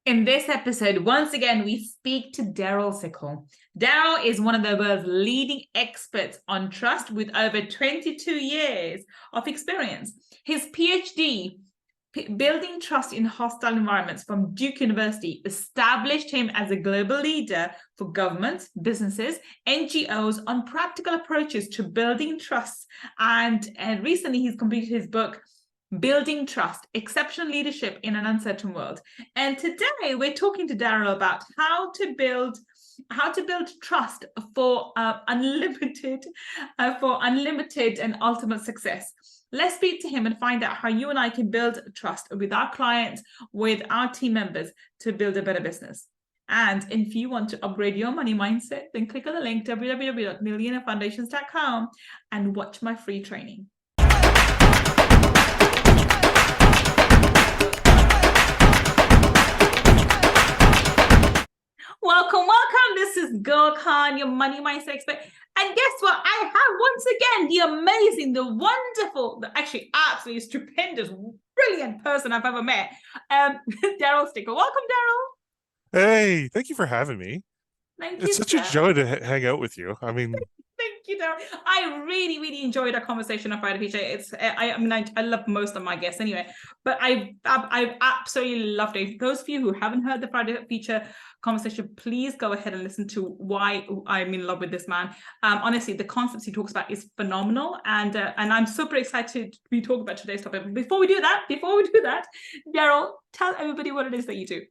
In this episode, once again, we speak to Darryl Stickel. Darryl is one of the world's leading experts on trust with over 22 years of experience. His PhD, Building Trust in Hostile Environments from Duke University, established him as a global leader for governments, businesses, NGOs on practical approaches to building trust. And recently he's completed his book, Building Trust, Exceptional Leadership in an Uncertain World. And today we're talking to Darryl about how to build trust for unlimited and ultimate success. Let's speak to him and find out how you and I can build trust with our clients, with our team members to build a better business. And if you want to upgrade your money mindset, then click on the link www.millionairefoundations.com and watch my free training. Welcome. This is Gull Khan, your money mindset expert. And guess what? I have once again the amazing, the wonderful, the actually absolutely stupendous, brilliant person I've ever met, Darryl Stickel. Welcome, Darryl. Hey, thank you for having me. It's such a joy to hang out with you. Thank you, Darryl. I really enjoyed our conversation on Friday Feature. I love most of my guests anyway, but I've absolutely loved it. Those of you who haven't heard the Friday Feature conversation, please go ahead and listen to why I'm in love with this man. Honestly, the concepts he talks about is phenomenal, and I'm super excited to be talking about today's topic. Before we do that, Darryl, tell everybody what it is that you do.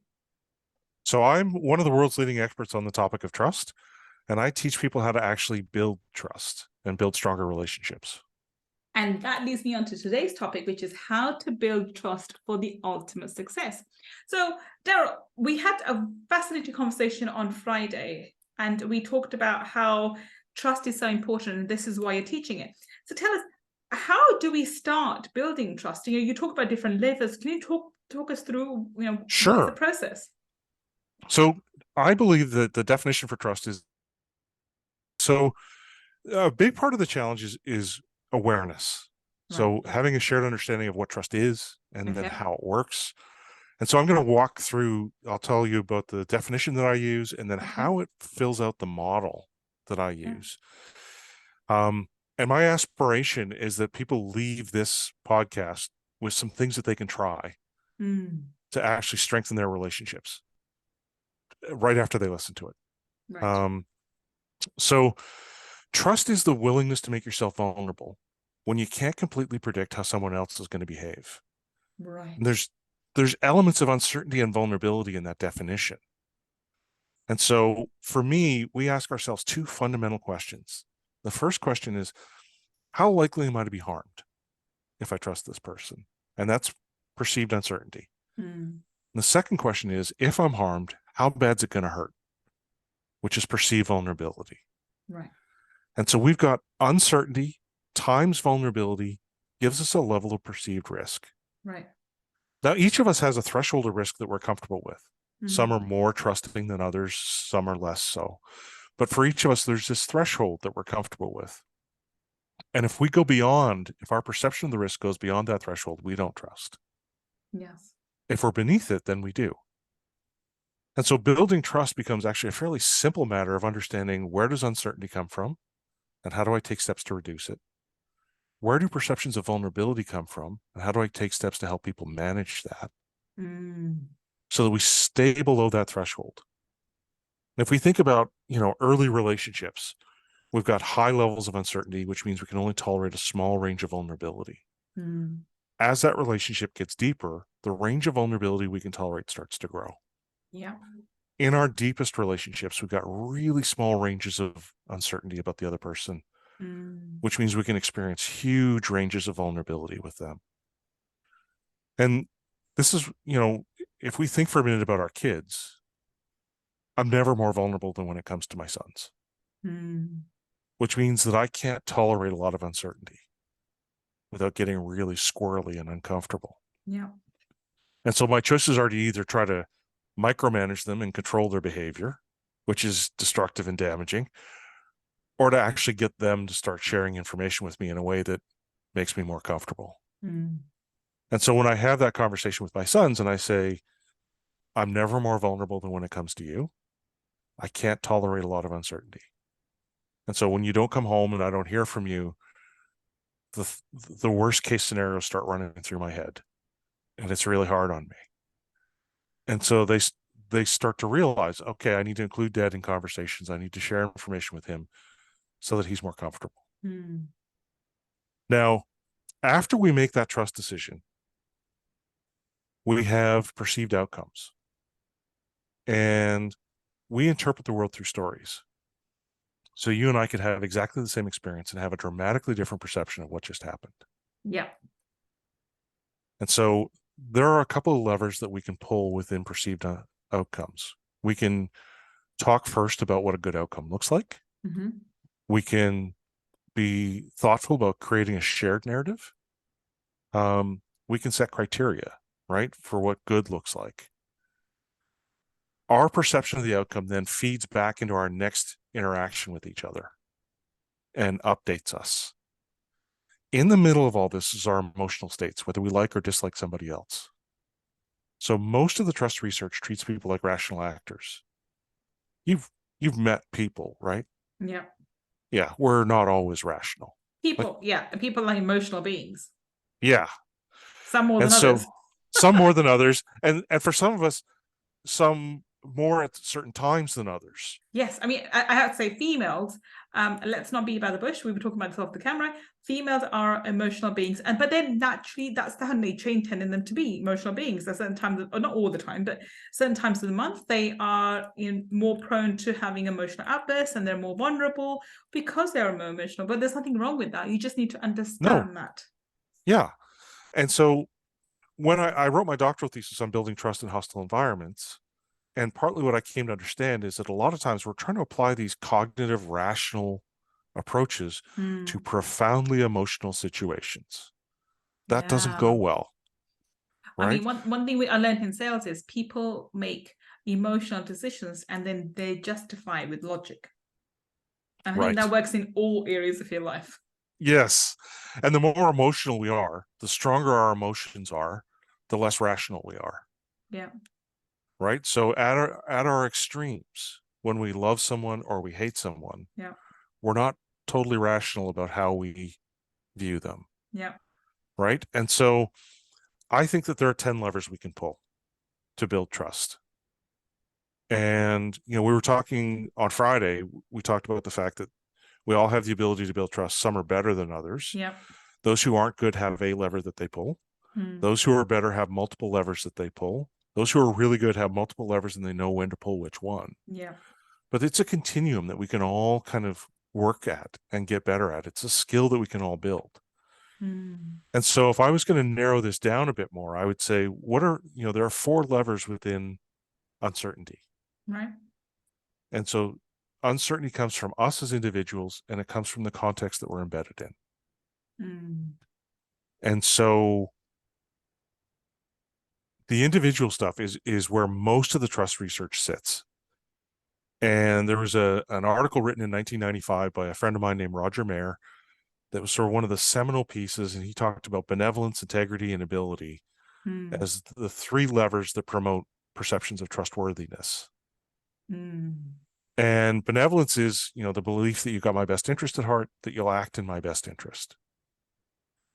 So I'm one of the world's leading experts on the topic of trust, and I teach people how to actually build trust and build stronger relationships. And that leads me on to today's topic, which is how to build trust for the ultimate success. So, Darryl, we had a fascinating conversation on Friday, and we talked about how trust is so important, and this is why you're teaching it. So tell us, how do we start building trust? You talk about different levels. Can you talk us through, Sure. What is the process? So I believe that the definition for trust is, so a big part of the challenge is awareness. Right. So having a shared understanding of what trust is and then how it works. And so I'm going to walk through, I'll tell you about the definition that I use and then how it fills out the model that I use. And my aspiration is that people leave this podcast with some things that they can try to actually strengthen their relationships right after they listen to it. Right. So trust is the willingness to make yourself vulnerable when you can't completely predict how someone else is going to behave. Right. And there's elements of uncertainty and vulnerability in that definition. And so for me, we ask ourselves two fundamental questions. The first question is, how likely am I to be harmed if I trust this person? And that's perceived uncertainty. The second question is, if I'm harmed, how bad's it going to hurt? Which is perceived vulnerability. Right. And so we've got uncertainty times vulnerability gives us a level of perceived risk. Right. Now, each of us has a threshold of risk that we're comfortable with. Some are more trusting than others, some are less so. But for each of us, there's this threshold that we're comfortable with. And if we go beyond, if our perception of the risk goes beyond that threshold, we don't trust. Yes. If we're beneath it, then we do. And so building trust becomes actually a fairly simple matter of understanding, where does uncertainty come from and how do I take steps to reduce it? Where do perceptions of vulnerability come from and how do I take steps to help people manage that so that we stay below that threshold? And if we think about, early relationships, we've got high levels of uncertainty, which means we can only tolerate a small range of vulnerability. As that relationship gets deeper, the range of vulnerability we can tolerate starts to grow. Yeah. In our deepest relationships, we've got really small ranges of uncertainty about the other person, which means we can experience huge ranges of vulnerability with them. And this is, if we think for a minute about our kids, I'm never more vulnerable than when it comes to my sons, which means that I can't tolerate a lot of uncertainty without getting really squirrely and uncomfortable. Yeah. And so my choices are to either try to micromanage them and control their behavior, which is destructive and damaging, or to actually get them to start sharing information with me in a way that makes me more comfortable. And so when I have that conversation with my sons and I say, I'm never more vulnerable than when it comes to you. I can't tolerate a lot of uncertainty. And so when you don't come home and I don't hear from you, the worst case scenarios start running through my head, and it's really hard on me. And so they start to realize, okay, I need to include Dad in conversations. I need to share information with him so that he's more comfortable. Now, after we make that trust decision, we have perceived outcomes, and we interpret the world through stories. So you and I could have exactly the same experience and have a dramatically different perception of what just happened. Yeah. And so there are a couple of levers that we can pull within perceived outcomes. We can talk first about what a good outcome looks like. We can be thoughtful about creating a shared narrative. We can set criteria, right, for what good looks like. Our perception of the outcome then feeds back into our next interaction with each other and updates us. In the middle of all this is our emotional states, whether we like or dislike somebody else. So most of the trust research treats people like rational actors. You've met people, right? Yeah. Yeah, we're not always rational. People, yeah, people are emotional beings. Yeah. Some more And than so others. some more than others. And for some of us, some more at certain times than others. Yes, I mean, I have to say females, let's not beat about the bush. We were talking about this off the camera. Females are emotional beings, but then naturally, that's how nature intended them to be emotional beings. At certain times, or not all the time, but certain times of the month, they are more prone to having emotional outbursts, and they're more vulnerable because they're more emotional. But there's nothing wrong with that. You just need to understand that. Yeah. And so when I wrote my doctoral thesis on building trust in hostile environments, and partly what I came to understand is that a lot of times we're trying to apply these cognitive, rational approaches to profoundly emotional situations. That doesn't go well, right? I mean, one thing I learned in sales is people make emotional decisions and then they justify with logic. And I think that works in all areas of your life. Yes. And the more emotional we are, the stronger our emotions are, the less rational we are. Yeah. Right. So at our extremes, when we love someone or we hate someone, we're not totally rational about how we view them. Yeah. Right. And so I think that there are 10 levers we can pull to build trust. And, we were talking on Friday, we talked about the fact that we all have the ability to build trust. Some are better than others. Yeah. Those who aren't good have a lever that they pull. Those who are better have multiple levers that they pull. Those who are really good have multiple levers and they know when to pull which one. Yeah. But it's a continuum that we can all kind of work at and get better at. It's a skill that we can all build. And so if I was going to narrow this down a bit more, I would say, there are 4 levers within uncertainty. Right. And so uncertainty comes from us as individuals, and it comes from the context that we're embedded in. And so the individual stuff is where most of the trust research sits. And there was an article written in 1995 by a friend of mine named Roger Mayer that was sort of one of the seminal pieces, and he talked about benevolence, integrity, and ability as the 3 levers that promote perceptions of trustworthiness. And benevolence is, the belief that you've got my best interest at heart, that you'll act in my best interest.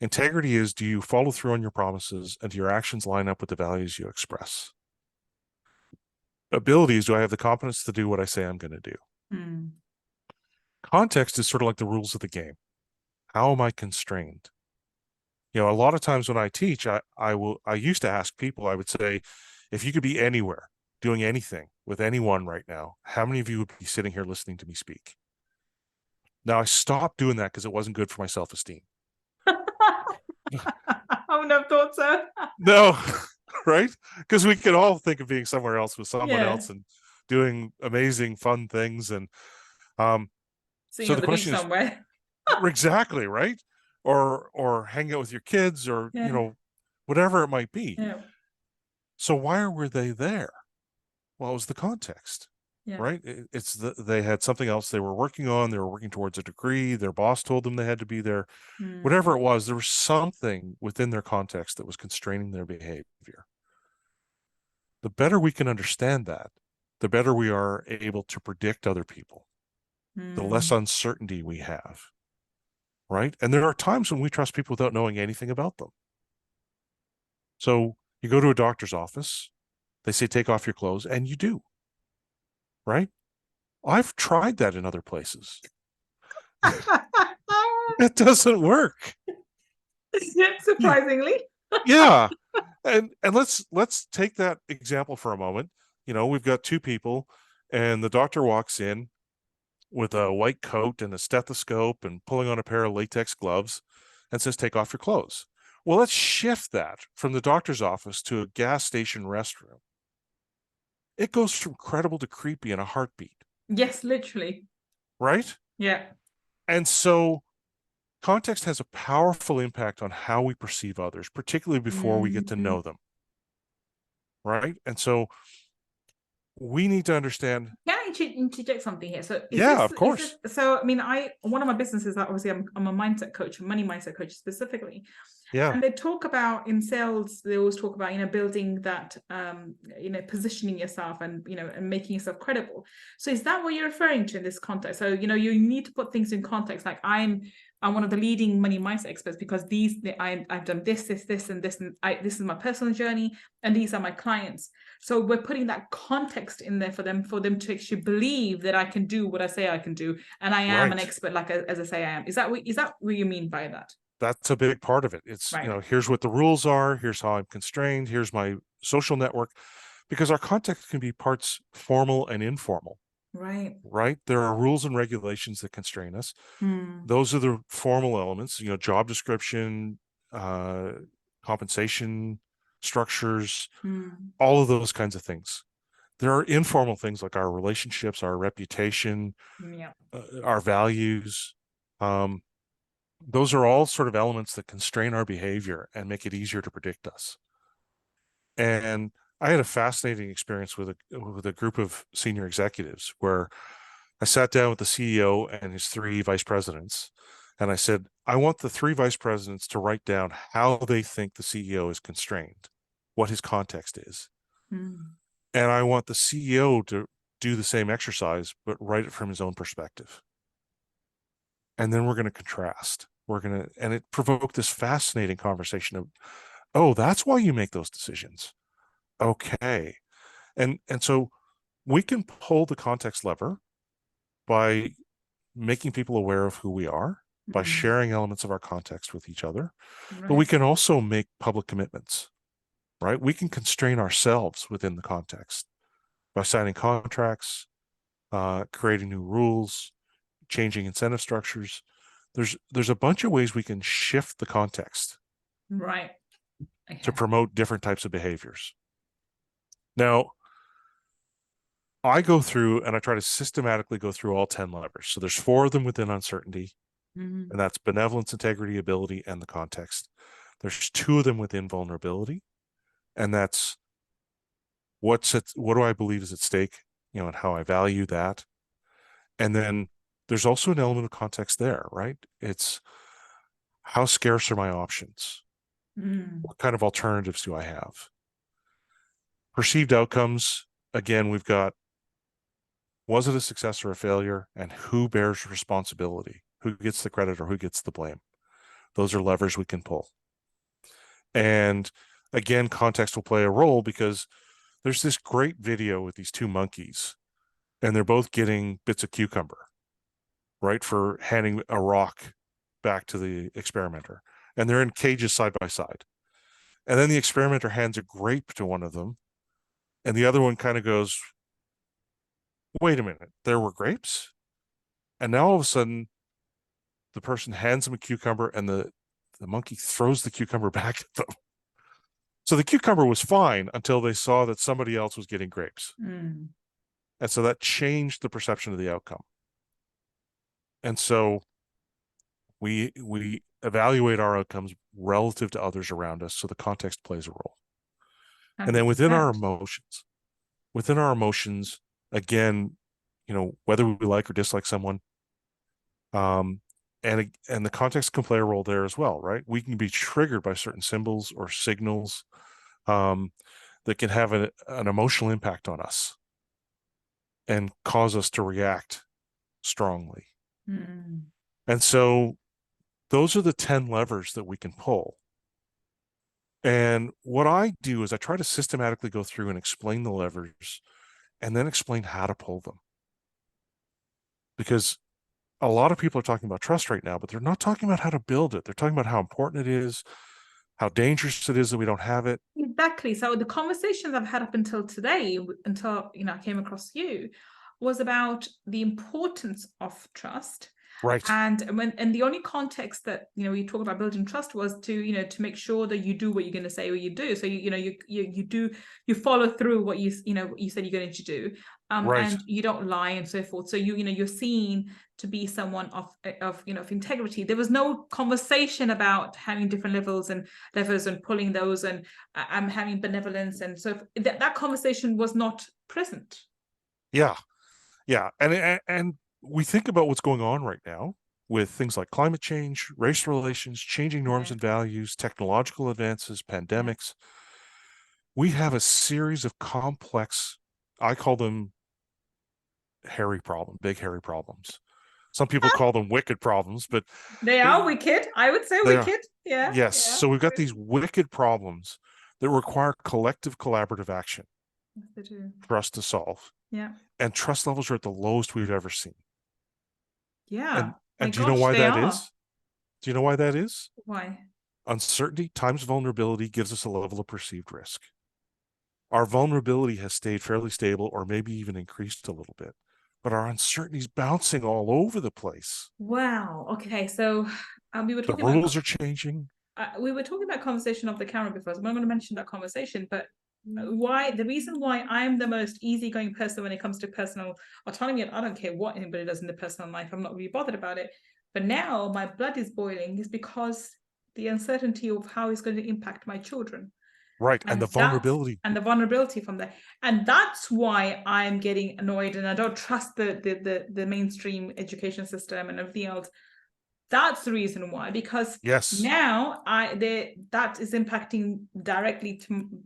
Integrity is, do you follow through on your promises and do your actions line up with the values you express? Ability is, do I have the competence to do what I say I'm going to do? Context is sort of like the rules of the game. How am I constrained? A lot of times when I teach, I used to ask people, I would say, if you could be anywhere, doing anything with anyone right now, how many of you would be sitting here listening to me speak? Now I stopped doing that because it wasn't good for my self-esteem. I wouldn't have thought so. No, right? Because we can all think of being somewhere else with someone else and doing amazing, fun things. And seeing so on the the beach question is, somewhere. exactly, right? Or hang out with your kids, or whatever it might be. Yeah. So why were they there? Well, it was the context. Right? They had something else they were working on. They were working towards a degree. Their boss told them they had to be there. Whatever it was, there was something within their context that was constraining their behavior. the better we can understand that, the better we are able to predict other people, the less uncertainty we have, right? And there are times when we trust people without knowing anything about them. So you go to a doctor's office, they say, take off your clothes, and you do, right? I've tried that in other places. It doesn't work. Surprisingly. Yeah. And let's take that example for a moment. We've got two people, and the doctor walks in with a white coat and a stethoscope and pulling on a pair of latex gloves and says, take off your clothes. Well, let's shift that from the doctor's office to a gas station restroom. It goes from credible to creepy in a heartbeat. Yes, literally. Right? Yeah. And so context has a powerful impact on how we perceive others, particularly before we get to know them. Right? And so we need to understand. Can I interject something here? So of course. So I mean, one of my businesses, obviously I'm a mindset coach, a money mindset coach specifically. Yeah. And they talk about, in sales, they always talk about, building that, positioning yourself and, and making yourself credible. So is that what you're referring to in this context? So, you need to put things in context. Like I'm one of the leading money mindset experts because I've done this, and this, and this is my personal journey, and these are my clients. So we're putting that context in there for them to actually believe that I can do what I say I can do, and I am an expert, like as I say I am. Is that what you mean by that? That's a big part of it. It's, right. Here's what the rules are. Here's how I'm constrained. Here's my social network, because our context can be parts formal and informal. Right. Right. There are rules and regulations that constrain us. Those are the formal elements, job description, compensation structures, all of those kinds of things. There are informal things like our relationships, our reputation, our values. Those are all sort of elements that constrain our behavior and make it easier to predict us. And I had a fascinating experience with a group of senior executives where I sat down with the CEO and his three vice presidents, and I said, I want the three vice presidents to write down how they think the CEO is constrained, what his context is. And I want the CEO to do the same exercise, but write it from his own perspective. And then we're going to contrast. And it provoked this fascinating conversation of, oh, that's why you make those decisions. Okay. And so we can pull the context lever by making people aware of who we are, by sharing elements of our context with each other. Right. But we can also make public commitments, right? We can constrain ourselves within the context by signing contracts, creating new rules, changing incentive structures. There's a bunch of ways we can shift the context, right, to promote different types of behaviors. Now, I go through and I try to systematically go through all 10 levers. So there's 4 of them within uncertainty, and that's benevolence, integrity, ability, and the context. There's 2 of them within vulnerability, and that's what do I believe is at stake, and how I value that. And then there's also an element of context there, right? It's how scarce are my options? What kind of alternatives do I have? Perceived outcomes, again, we've got, was it a success or a failure, and who bears responsibility? Who gets the credit or who gets the blame? Those are levers we can pull. And again, context will play a role because there's this great video with these 2 monkeys, and they're both getting bits of cucumber, right, for handing a rock back to the experimenter. And they're in cages side by side. And then the experimenter hands a grape to one of them, and the other one kind of goes, wait a minute, there were grapes? And now all of a sudden, the person hands them a cucumber, and the monkey throws the cucumber back at them. So the cucumber was fine until they saw that somebody else was getting grapes. And so that changed the perception of the outcome. And so we evaluate our outcomes relative to others around us. So the context plays a role. 100%. And then within our emotions, again, whether we like or dislike someone, and the context can play a role there as well, right? We can be triggered by certain symbols or signals. that can have an emotional impact on us and cause us to react strongly. Mm. And so those are the 10 levers that we can pull. And what I do is I try to systematically go through and explain the levers and then explain how to pull them. Because a lot of people are talking about trust right now, but they're not talking about how to build it. They're talking about how important it is, how dangerous it is that we don't have it. Exactly. So the conversations I've had up until today, until I came across you, was about the importance of trust. Right. And the only context that we talked about building trust was to to make sure that you do what you're going to say or you do. So you follow through what you said you're going to do, Right. and you don't lie and so forth. So you're seen to be someone of integrity. There was no conversation about having different levels and levers and pulling those and having benevolence, and so that conversation was not present. Yeah. Yeah. And we think about what's going on right now with things like climate change, race relations, changing norms and values, technological advances, pandemics. We have a series of complex, I call them big hairy problems. Some people call them wicked problems, but They are wicked. I would say they are. wicked. Yeah. Yes. Yeah. So we've got these wicked problems that require collective collaborative action They do. for us to solve. Yeah. And trust levels are at the lowest we've ever seen. Yeah. And My do you know gosh, why they that are. is? Do you know why that is? Why? Uncertainty times vulnerability gives us a level of perceived risk. Our vulnerability has stayed fairly stable or maybe even increased a little bit, but our uncertainty is bouncing all over the place. Wow. Okay. So we were The talking about rules are changing. conversation off the camera before, so I'm not going to mention that conversation, but why the reason why I'm the most easygoing person when it comes to personal autonomy, and I don't care what anybody does in their personal life, I'm not really bothered about it, but now my blood is boiling is because the uncertainty of how it's going to impact my children. Right. And the vulnerability. And the vulnerability from there. And that's why I'm getting annoyed and I don't trust the mainstream education system and everything else. That's the reason why, because yes, now that is impacting directly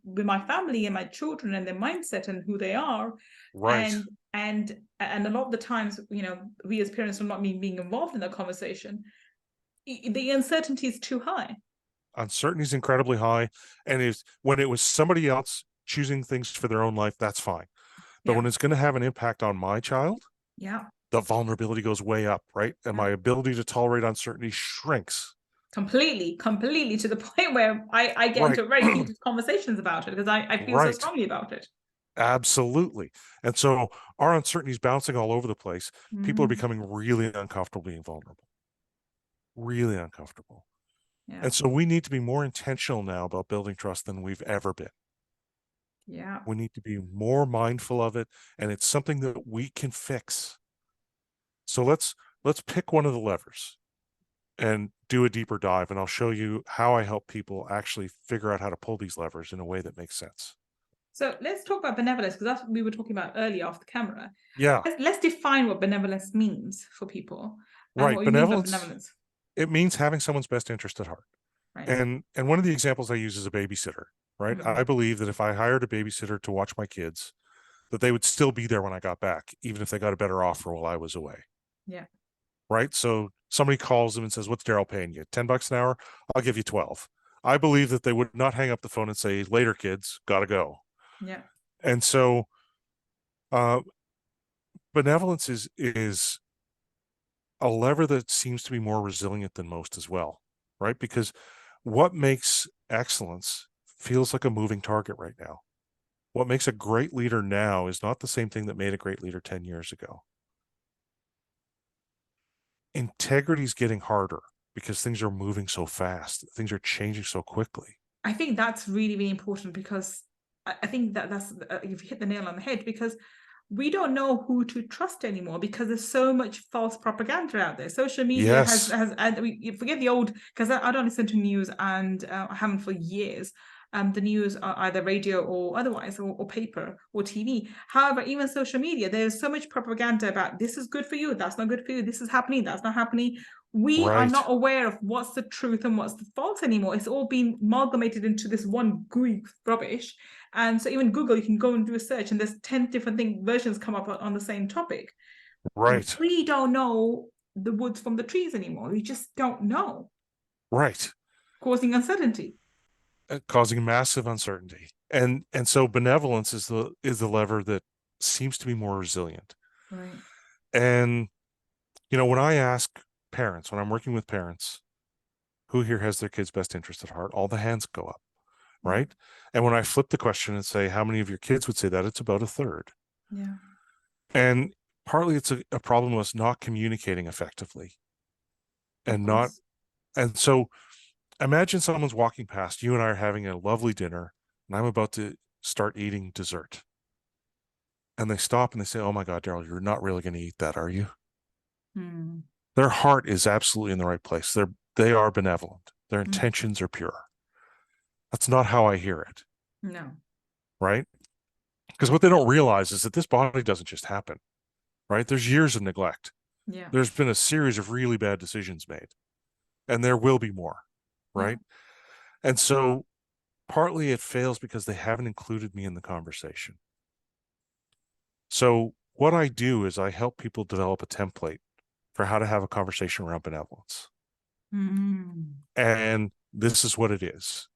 with my family and my children and their mindset and who they are. right. And a lot of the times, we as parents are not being involved in the conversation. The uncertainty is too high. Uncertainty is incredibly high. And is when it was somebody else choosing things for their own life, that's fine. But when it's going to have an impact on my child, yeah, the vulnerability goes way up, right? And my ability to tolerate uncertainty shrinks. Completely to the point where I get into very heated conversations about it because I feel so strongly about it. Absolutely. And so our uncertainty is bouncing all over the place. People are becoming really uncomfortable being vulnerable. Really uncomfortable. Yeah. And so we need to be more intentional now about building trust than we've ever been. Yeah. We need to be more mindful of it, and it's something that we can fix. So let's pick one of the levers and do a deeper dive, and I'll show you how I help people actually figure out how to pull these levers in a way that makes sense. So let's talk about benevolence, because that's what we were talking about earlier off the camera. Yeah. Let's define what benevolence means for people. And Right. what we mean by benevolence. It means having someone's best interest at heart. Right. And one of the examples I use is a babysitter, right? I believe that if I hired a babysitter to watch my kids, that they would still be there when I got back, even if they got a better offer while I was away. Yeah. Right. So somebody calls them and says, "What's Darryl paying you? $10 an hour? I'll give you 12." I believe that they would not hang up the phone and say, "Later, kids, gotta go." Yeah. And so benevolence is a lever that seems to be more resilient than most as well, right? Because what makes excellence feels like a moving target right now. What makes a great leader now is not the same thing that made a great leader 10 years ago. Integrity is getting harder because things are moving so fast. Things are changing so quickly. I think that's really, really important, because I think that's you've hit the nail on the head, because we don't know who to trust anymore because there's so much false propaganda out there. Social media has and we forget the old, because I don't listen to news, and I haven't for years. the news, either radio or otherwise, or paper or TV. However, even social media, there's so much propaganda about this is good for you, that's not good for you, this is happening, that's not happening. We are Right. not aware of what's the truth and what's the false anymore. It's all been amalgamated into this one gooey rubbish. And so even Google, you can go and do a search and there's 10 different versions come up on the same topic. Right. We don't know the woods from the trees anymore. We just don't know, Right. causing uncertainty. Causing massive uncertainty. And so benevolence is the lever that seems to be more resilient. Right. And when I ask parents, when I'm working with parents, who here has their kids' best interest at heart, all the hands go up, right? And when I flip the question and say, how many of your kids would say that, it's about a third. Yeah. And partly it's a problem of us not communicating effectively and not. And so imagine someone's walking past, you and I are having a lovely dinner, and I'm about to start eating dessert. And they stop and they say, oh my God, Darryl, you're not really going to eat that, are you? Their heart is absolutely in the right place. They are benevolent. Their intentions are pure. That's not how I hear it. No. Right? Because what they don't realize is that this body doesn't just happen, right? There's years of neglect. Yeah. There's been a series of really bad decisions made, and there will be more, right? Yeah. And so partly it fails because they haven't included me in the conversation. So what I do is I help people develop a template for how to have a conversation around benevolence. And this is what it is.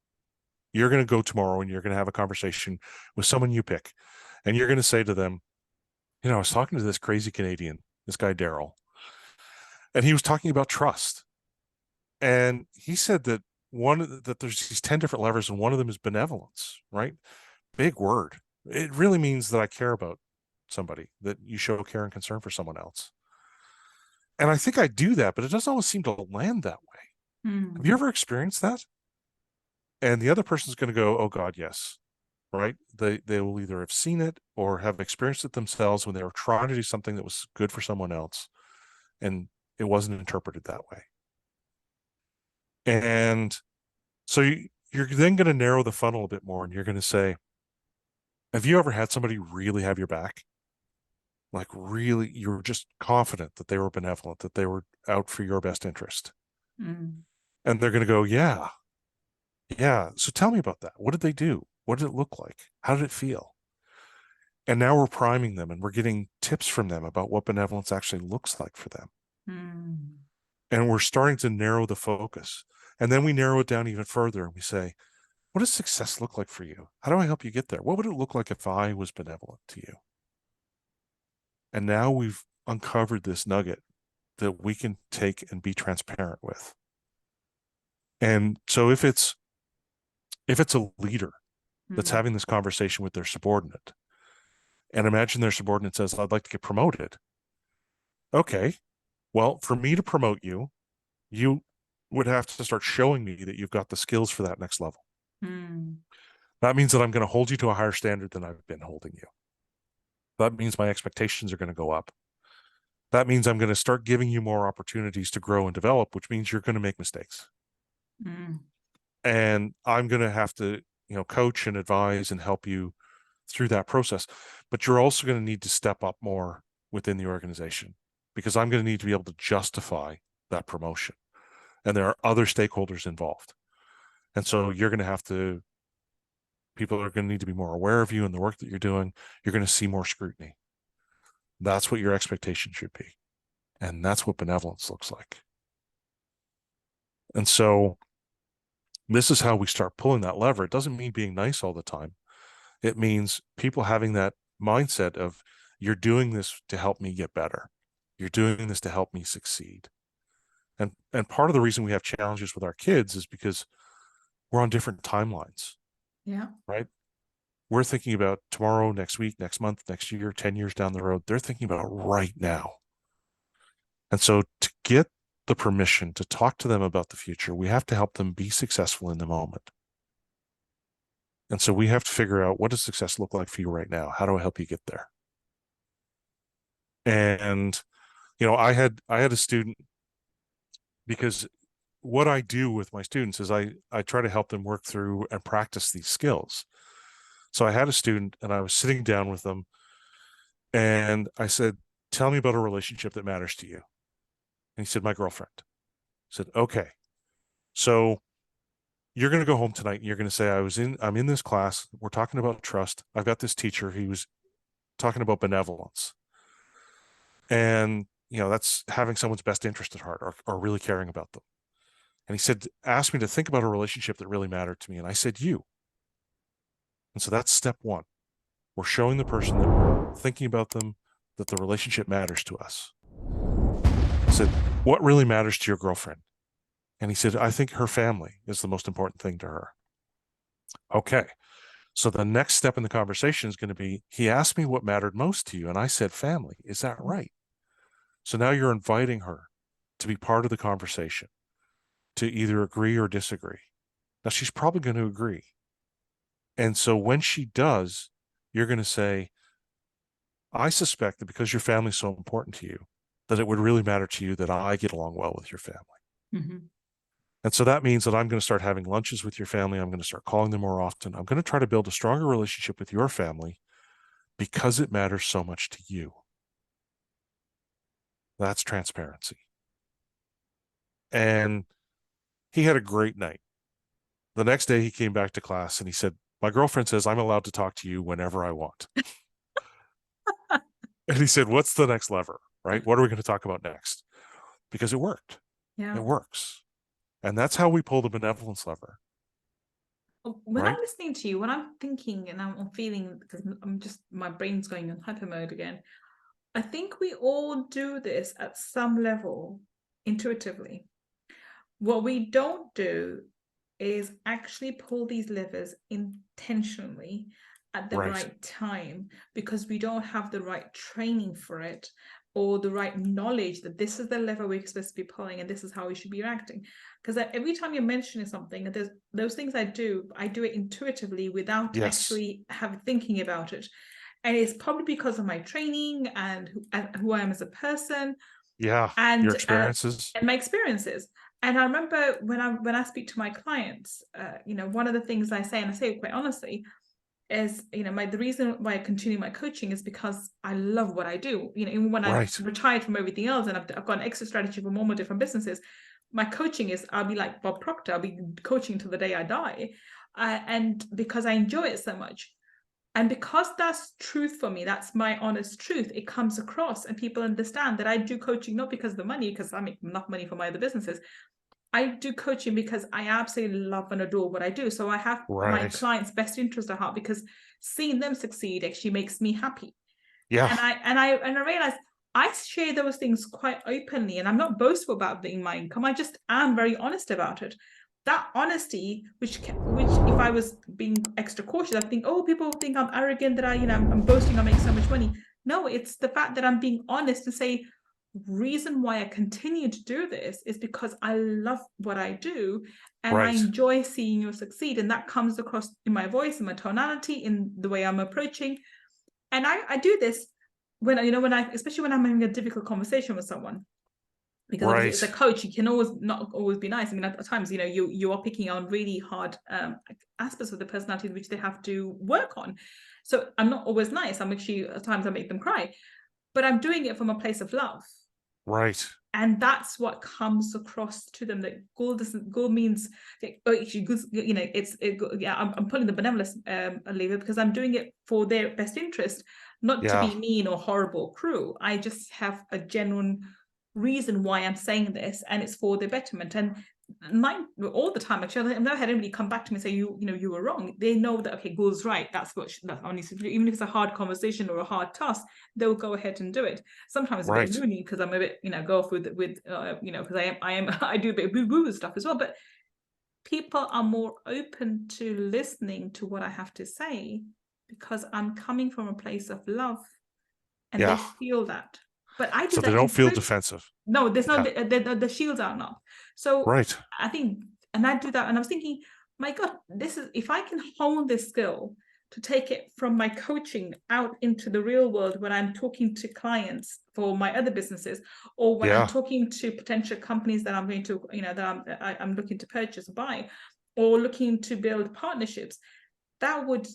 You're going to go tomorrow and you're going to have a conversation with someone you pick. And you're going to say to them, I was talking to this crazy Canadian, this guy, Darryl, and he was talking about trust. And he said that that there's these 10 different levers and one of them is benevolence, right? Big word. It really means that I care about somebody, that you show care and concern for someone else. And I think I do that, but it doesn't always seem to land that way. Have you ever experienced that? And the other person's going to go, oh God, yes. Right? They will either have seen it or have experienced it themselves when they were trying to do something that was good for someone else, and it wasn't interpreted that way. And so you're then going to narrow the funnel a bit more, and you're going to say, have you ever had somebody really have your back? Like really, you were just confident that they were benevolent, that they were out for your best interest. And they're going to go, yeah. So tell me about that. What did they do? What did it look like? How did it feel? And now we're priming them and we're getting tips from them about what benevolence actually looks like for them. And we're starting to narrow the focus. And then we narrow it down even further and we say, what does success look like for you? How do I help you get there? What would it look like if I was benevolent to you? And now we've uncovered this nugget that we can take and be transparent with. And so if it's a leader that's having this conversation with their subordinate, and imagine their subordinate says, I'd like to get promoted. Okay, well, for me to promote you, you would have to start showing me that you've got the skills for that next level. That means that I'm going to hold you to a higher standard than I've been holding you. That means my expectations are going to go up. That means I'm going to start giving you more opportunities to grow and develop, which means you're going to make mistakes. And I'm going to have to, coach and advise and help you through that process. But you're also going to need to step up more within the organization because I'm going to need to be able to justify that promotion. And there are other stakeholders involved. And so you're going to have to, people are going to need to be more aware of you and the work that you're doing. You're going to see more scrutiny. That's what your expectation should be. And that's what benevolence looks like. And so this is how we start pulling that lever. It doesn't mean being nice all the time. It means people having that mindset of, you're doing this to help me get better. You're doing this to help me succeed. And part of the reason we have challenges with our kids is because we're on different timelines. Yeah. Right? We're thinking about tomorrow, next week, next month, next year, 10 years down the road. They're thinking about right now. And so to get the permission to talk to them about the future, we have to help them be successful in the moment. And so we have to figure out, what does success look like for you right now? How do I help you get there? And, I had a student, because what I do with my students is I try to help them work through and practice these skills. So I had a student and I was sitting down with them and I said, tell me about a relationship that matters to you. And he said, my girlfriend. I said, okay. So you're going to go home tonight and you're going to say, I'm in this class. We're talking about trust. I've got this teacher. He was talking about benevolence. And, that's having someone's best interest at heart or really caring about them. And he said, ask me to think about a relationship that really mattered to me. And I said, you. And so that's step one. We're showing the person that we're thinking about them, that the relationship matters to us. I said, what really matters to your girlfriend? And he said, I think her family is the most important thing to her. Okay. So the next step in the conversation is going to be, he asked me what mattered most to you. And I said, family. Is that right? So now you're inviting her to be part of the conversation, to either agree or disagree. Now she's probably going to agree. And so when she does, you're going to say, I suspect that because your family is so important to you, that it would really matter to you that I get along well with your family. Mm-hmm. And so that means that I'm going to start having lunches with your family. I'm going to start calling them more often. I'm going to try to build a stronger relationship with your family because it matters so much to you. That's transparency. And he had a great night. The next day he came back to class and he said, my girlfriend says I'm allowed to talk to you whenever I want. And he said, what's the next lever, right? What are we going to talk about next? Because it worked. Yeah. It works. And that's how we pull the benevolence lever. When right? I'm listening to you, when I'm thinking and I'm feeling, because my brain's going in hyper mode again, I think we all do this at some level intuitively. What we don't do is actually pull these levers intentionally at the right time, because we don't have the right training for it or the right knowledge that this is the lever we're supposed to be pulling and this is how we should be reacting. Because every time you're mentioning something, there's those things I do it intuitively without actually thinking about it. And it's probably because of my training and who I am as a person. Yeah, and your experiences. And my experiences. And I remember when I speak to my clients, one of the things I say, and I say it quite honestly, is the reason why I continue my coaching is because I love what I do. Even when I retired from everything else and I've got an exit strategy for more different businesses, my coaching is I'll be like Bob Proctor. I'll be coaching until the day I die, and because I enjoy it so much. And because that's truth for me, that's my honest truth, it comes across and people understand that I do coaching not because of the money, because I make enough money for my other businesses. I do coaching because I absolutely love and adore what I do. So I have my clients' best interest at heart, because seeing them succeed actually makes me happy. Yeah. And I realize I share those things quite openly, and I'm not boastful about my income. I just am very honest about it. That honesty, which if I was being extra cautious, I think, oh, people think I'm arrogant, that I'm boasting I make so much money. No, it's the fact that I'm being honest to say, reason why I continue to do this is because I love what I do and I enjoy seeing you succeed. And that comes across in my voice, in my tonality, in the way I'm approaching. And I do this when especially when I'm having a difficult conversation with someone. Because obviously as a coach, you can not always be nice. I mean, at times, you are picking on really hard aspects of the personality which they have to work on. So I'm not always nice. I'm actually, at times I make them cry, but I'm doing it from a place of love. Right. And that's what comes across to them. That Gull means, I'm pulling the benevolence lever because I'm doing it for their best interest, not to be mean or horrible or cruel. I just have a genuine reason why I'm saying this, and it's for their betterment. And all the time, actually, I've never had anybody come back to me and say, you were wrong. They know that, okay, Gull's right. That's what I need to do. Even if it's a hard conversation or a hard task, they'll go ahead and do it. Sometimes a bit loony because I'm a bit, go off with because I do a bit of boo-boo stuff as well. But people are more open to listening to what I have to say because I'm coming from a place of love, and they feel that. But I do so that. They don't feel defensive. No, there's no the shields are not. So I think, and I do that, and I was thinking, my God, this is, if I can hone this skill to take it from my coaching out into the real world when I'm talking to clients for my other businesses, or when I'm talking to potential companies that I'm going to, that I'm looking to purchase or buy, or looking to build partnerships, that would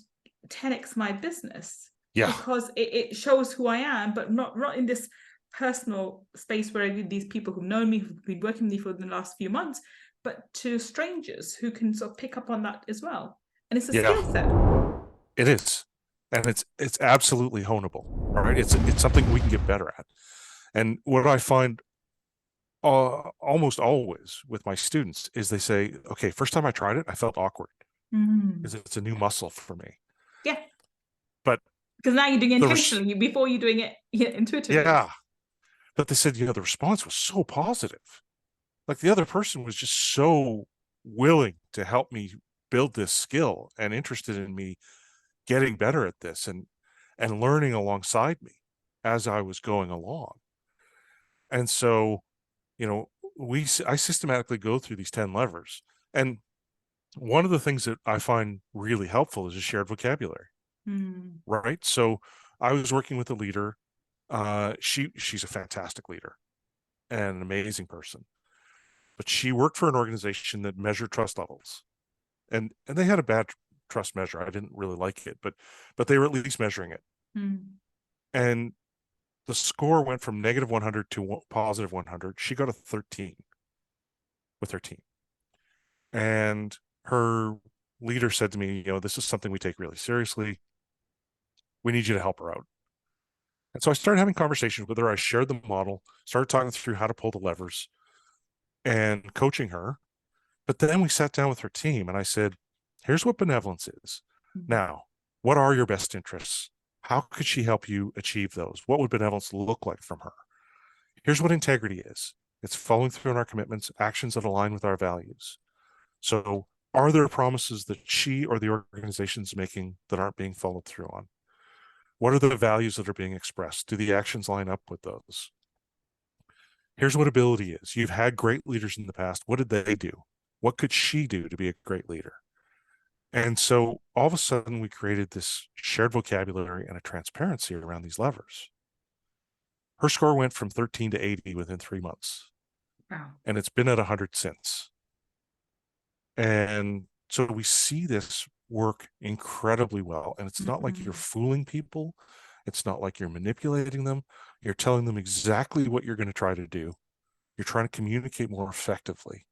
10x my business. Because it shows who I am, but not in this personal space where I do these people who've known me, who've been working with me for the last few months, but to strangers who can sort of pick up on that as well. And it's a skill set. It is. And it's absolutely honable. All right. It's something we can get better at. And what I find almost always with my students is they say, okay, first time I tried it, I felt awkward because it's a new muscle for me. Yeah. But because now you're doing it intentionally before you're doing it intuitively. Yeah. But they said, the response was so positive. Like the other person was just so willing to help me build this skill and interested in me getting better at this and learning alongside me as I was going along. And so, I systematically go through these 10 levers. And one of the things that I find really helpful is a shared vocabulary. Right. So I was working with a leader. She's a fantastic leader and an amazing person, but she worked for an organization that measured trust levels, and they had a bad trust measure. I didn't really like it, but they were at least measuring it. And the score went from negative 100 to positive 100. She got a 13 with her team. And her leader said to me, this is something we take really seriously. We need you to help her out. And so I started having conversations with her. I shared the model, started talking through how to pull the levers and coaching her. But then we sat down with her team and I said, here's what benevolence is. Now, what are your best interests? How could she help you achieve those? What would benevolence look like from her? Here's what integrity is. It's following through on our commitments, actions that align with our values. So are there promises that she or the organization is making that aren't being followed through on? What are the values that are being expressed? Do the actions line up with those? Here's what ability is. You've had great leaders in the past. What did they do? What could she do to be a great leader? And so all of a sudden we created this shared vocabulary and a transparency around these levers. Her score went from 13 to 80 within 3 months. Wow. And it's been at 100 since. And so we see this work incredibly well. And it's not like you're fooling people. It's not like you're manipulating them. You're telling them exactly what you're going to try to do. You're trying to communicate more effectively.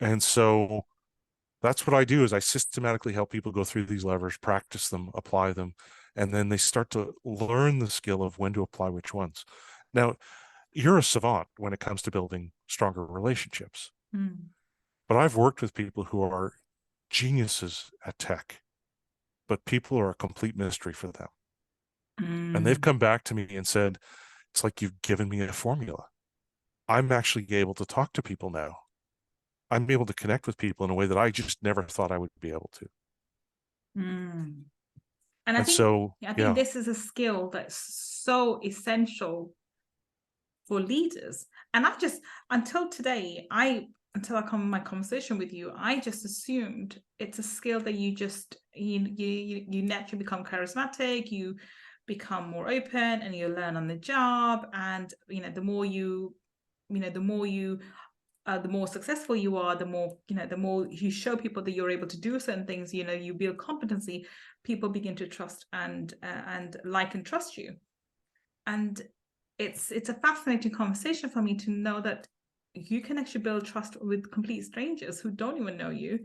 And so that's what I do is I systematically help people go through these levers, practice them, apply them, and then they start to learn the skill of when to apply which ones. Now, you're a savant when it comes to building stronger relationships. But I've worked with people who are geniuses at tech, but people are a complete mystery for them. And they've come back to me and said, it's like you've given me a formula. I'm actually able to talk to people now. I'm able to connect with people in a way that I just never thought I would be able to. And I think this is a skill that's so essential for leaders. And until today, until I come in my conversation with you, I just assumed it's a skill that you naturally become charismatic, you become more open, and you learn on the job. And the more successful you are, the more you show people that you're able to do certain things. You build competency. People begin to trust and like and trust you. And it's a fascinating conversation for me to know that you can actually build trust with complete strangers who don't even know you,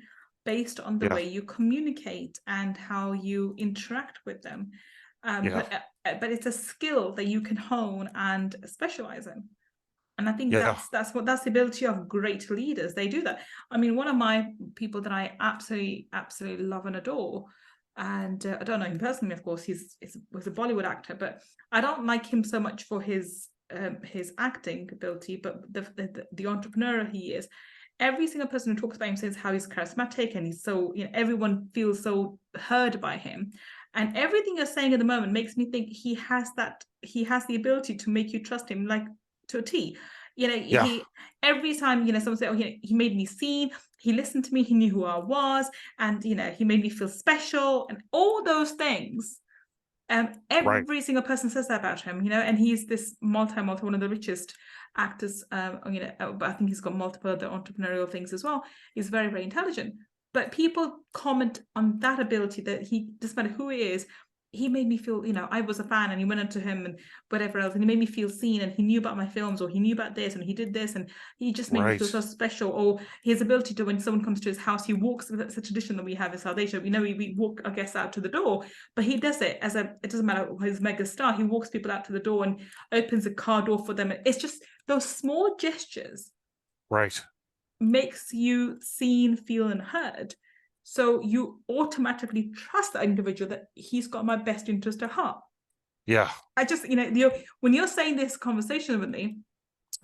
based on the way you communicate and how you interact with them. But it's a skill that you can hone and specialize in. And I think that's the ability of great leaders. They do that. I mean, one of my people that I absolutely love and adore, and I don't know him personally, of course, he was a Bollywood actor, but I don't like him so much for his acting ability, but the entrepreneur he is. Every single person who talks about him says how he's charismatic and he's so, everyone feels so heard by him. And everything you're saying at the moment makes me think he has the ability to make you trust him, like to a T. Yeah. he every time, someone said, oh, he made me seen, he listened to me, he knew who I was, and he made me feel special, and all those things. Right. Every single person says that about him, and he's this multi one of the richest actors. But I think he's got multiple other entrepreneurial things as well. He's very, very intelligent. But people comment on that ability, that he, doesn't matter who he is, he made me feel, I was a fan, and he went up to him and whatever else, and he made me feel seen, and he knew about my films, or he knew about this, and he did this, and he just made me feel so Right. special. Or his ability to, when someone comes to his house, he walks, that's a tradition that we have in South Asia. We walk our guests out to the door, but he does it as it doesn't matter his mega star, he walks people out to the door and opens a car door for them. It's just those small gestures Right. makes you seen, feel, and heard. So you automatically trust that individual, that he's got my best interest at heart. Yeah. I just, when you're saying this conversation with me,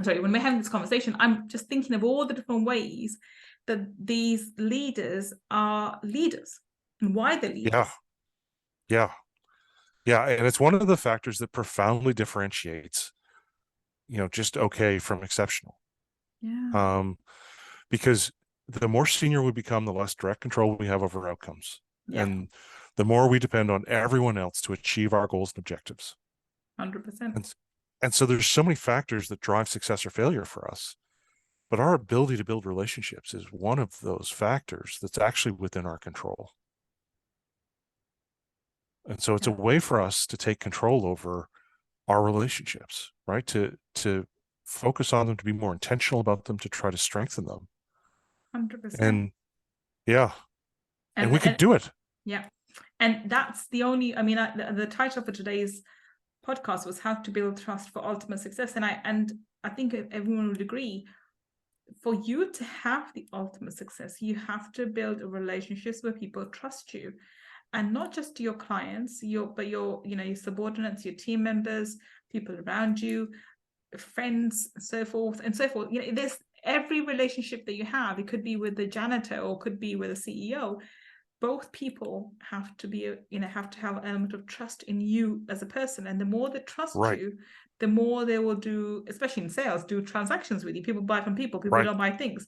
when we're having this conversation, I'm just thinking of all the different ways that these leaders are leaders and why they're leaders. Yeah. Yeah. Yeah. And it's one of the factors that profoundly differentiates, just okay from exceptional. Yeah. Because the more senior we become, the less direct control we have over outcomes. Yeah. And the more we depend on everyone else to achieve our goals and objectives. 100%. And so there's so many factors that drive success or failure for us. But our ability to build relationships is one of those factors that's actually within our control. And so it's a way for us to take control over our relationships, right? To focus on them, to be more intentional about them, to try to strengthen them. 100%. And yeah, and we could and do it. Yeah. And that's the only, the title for today's podcast was How to Build Trust for Ultimate Success. And I think everyone would agree, for you to have the ultimate success, you have to build relationships where people trust you. And not just your clients, but your subordinates, your team members, people around you, friends, so forth and so forth. There's every relationship that you have. It could be with the janitor, or could be with a CEO. Both people have to be, have to have an element of trust in you as a person. And the more they trust you, the more they will do, especially in sales, do transactions with you. People buy from people don't buy things.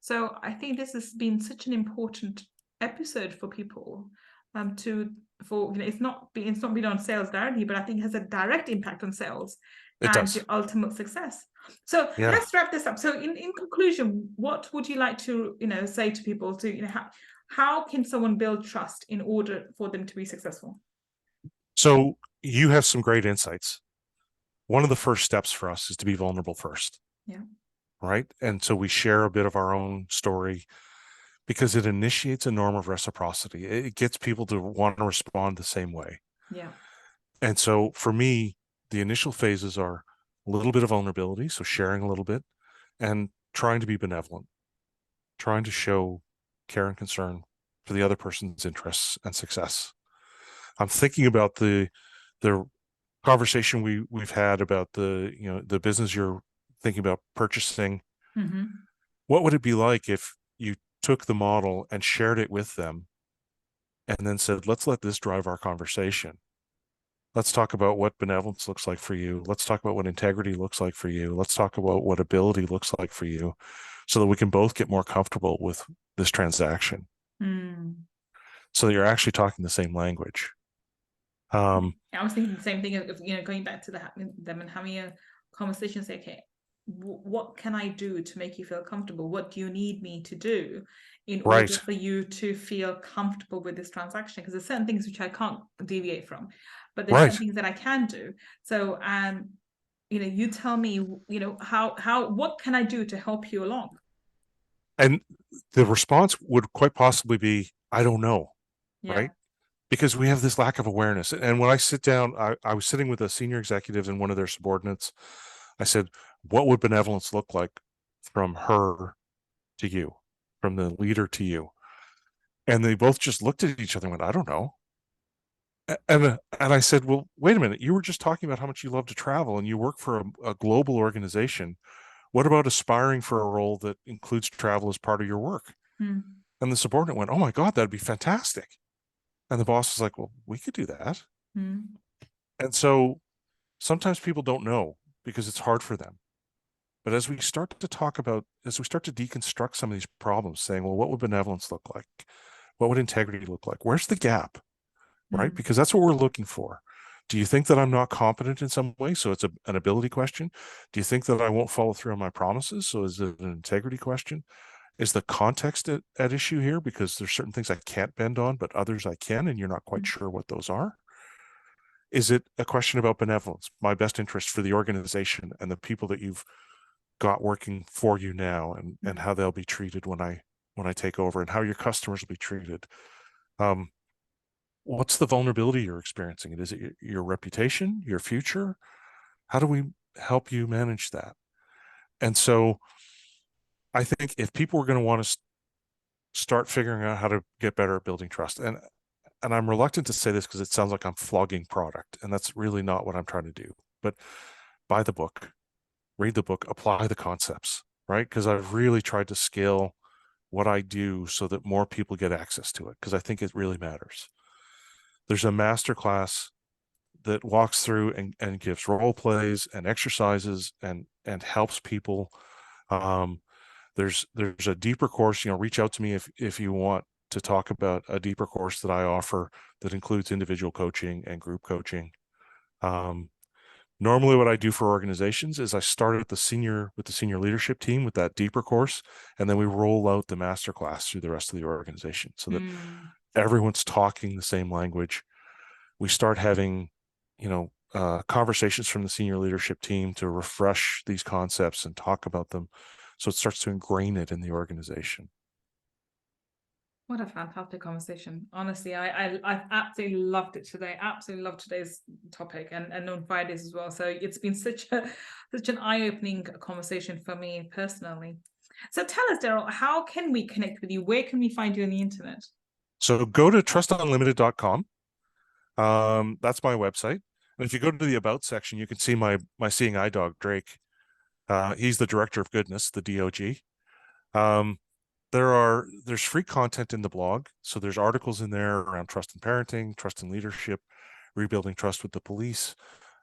So I think this has been such an important episode for people, it's not been on sales directly, but I think it has a direct impact on sales and your ultimate success. So let's wrap this up. So in conclusion, what would you like to say to people to how can someone build trust in order for them to be successful? So you have some great insights. One of the first steps for us is to be vulnerable first. Yeah. Right. And so we share a bit of our own story, because it initiates a norm of reciprocity. It gets people to want to respond the same way. Yeah. And so for me, the initial phases are a little bit of vulnerability, so sharing a little bit, and trying to be benevolent, trying to show care and concern for the other person's interests and success. I'm thinking about the conversation we've had about the business you're thinking about purchasing. Mm-hmm. What would it be like if you took the model and shared it with them, and then said, let's let this drive our conversation. Let's talk about what benevolence looks like for you. Let's talk about what integrity looks like for you. Let's talk about what ability looks like for you, so that we can both get more comfortable with this transaction. So that you're actually talking the same language. I was thinking the same thing of, going back to them and having a conversation, say, okay, what can I do to make you feel comfortable? What do you need me to do in order for you to feel comfortable with this transaction? Because there's certain things which I can't deviate from, but there's certain things that I can do. So, you tell me, what can I do to help you along? And the response would quite possibly be, I don't know. Yeah. Right. Because we have this lack of awareness. And when I sit down, I was sitting with a senior executive and one of their subordinates. I said, what would benevolence look like from her to you, from the leader to you? And they both just looked at each other and went, I don't know. And I said, well, wait a minute. You were just talking about how much you love to travel and you work for a global organization. What about aspiring for a role that includes travel as part of your work? And the subordinate went, oh my God, that'd be fantastic. And the boss was like, well, we could do that. And so sometimes people don't know because it's hard for them. But as we start to deconstruct some of these problems, saying, well, what would benevolence look like? What would integrity look like? Where's the gap? Right? Because that's what we're looking for. Do you think that I'm not competent in some way? So it's an ability question. Do you think that I won't follow through on my promises? So is it an integrity question? Is the context at issue here? Because there's certain things I can't bend on, but others I can, and you're not quite sure what those are. Is it a question about benevolence, my best interest for the organization and the people that you've got working for you now, and how they'll be treated when I take over, and how your customers will be treated? What's the vulnerability you're experiencing? Is it your reputation, your future? How do we help you manage that? And so I think if people are going to want to start figuring out how to get better at building trust, and I'm reluctant to say this because it sounds like I'm flogging product, and that's really not what I'm trying to do. But buy the book, read the book, apply the concepts, right? Because I've really tried to scale what I do so that more people get access to it, because I think it really matters. There's a masterclass that walks through and gives role plays and exercises and helps people. There's a deeper course. Reach out to me if you want to talk about a deeper course that I offer that includes individual coaching and group coaching. Normally what I do for organizations is I start with the senior leadership team with that deeper course, and then we roll out the masterclass through the rest of the organization so that everyone's talking the same language. We start having, conversations from the senior leadership team to refresh these concepts and talk about them. So it starts to ingrain it in the organization. What a fantastic conversation. Honestly, I absolutely loved it today. Absolutely loved today's topic, and on Fridays as well. So it's been such an eye-opening conversation for me personally. So tell us, Darryl, how can we connect with you? Where can we find you on the internet? So go to trustunlimited.com. That's my website. And if you go to the About section, you can see my seeing eye dog, Drake. He's the director of goodness, the DOG. There's free content in the blog. So there's articles in there around trust and parenting, trust and leadership, rebuilding trust with the police,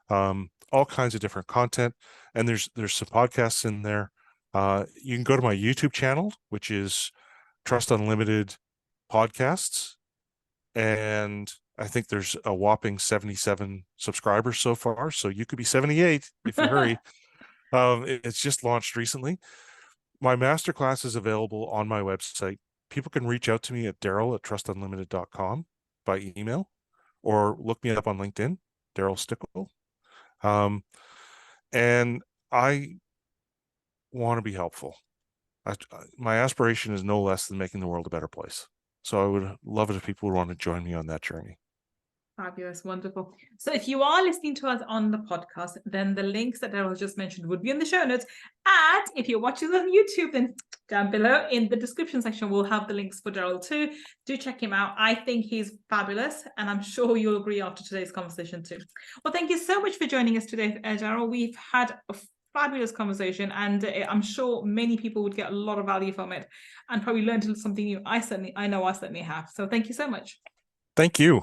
all kinds of different content. And there's some podcasts in there. You can go to my YouTube channel, which is Trust Unlimited Podcasts. And I think there's a whopping 77 subscribers so far. So you could be 78 if you hurry. It's just launched recently. My masterclass is available on my website. People can reach out to me at Darryl@trustunlimited.com by email, or look me up on LinkedIn, Darryl Stickel. And I want to be helpful. My aspiration is no less than making the world a better place. So I would love it if people would want to join me on that journey. Fabulous, wonderful. So if you are listening to us on the podcast, then the links that Darryl just mentioned would be in the show notes. And if you're watching on YouTube, then down below in the description section, we'll have the links for Darryl too. Do check him out. I think he's fabulous, and I'm sure you'll agree after today's conversation too. Well, thank you so much for joining us today, Darryl. We've had a fabulous conversation, and I'm sure many people would get a lot of value from it and probably learned something new. I know I certainly have. So thank you so much. Thank you.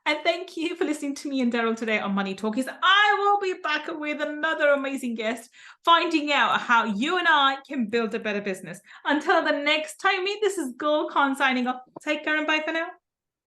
And thank you for listening to me and Darryl today on Money Talkies. I will be back with another amazing guest, finding out how you and I can build a better business. Until the next time, this is Gull Khan signing off. Take care and bye for now.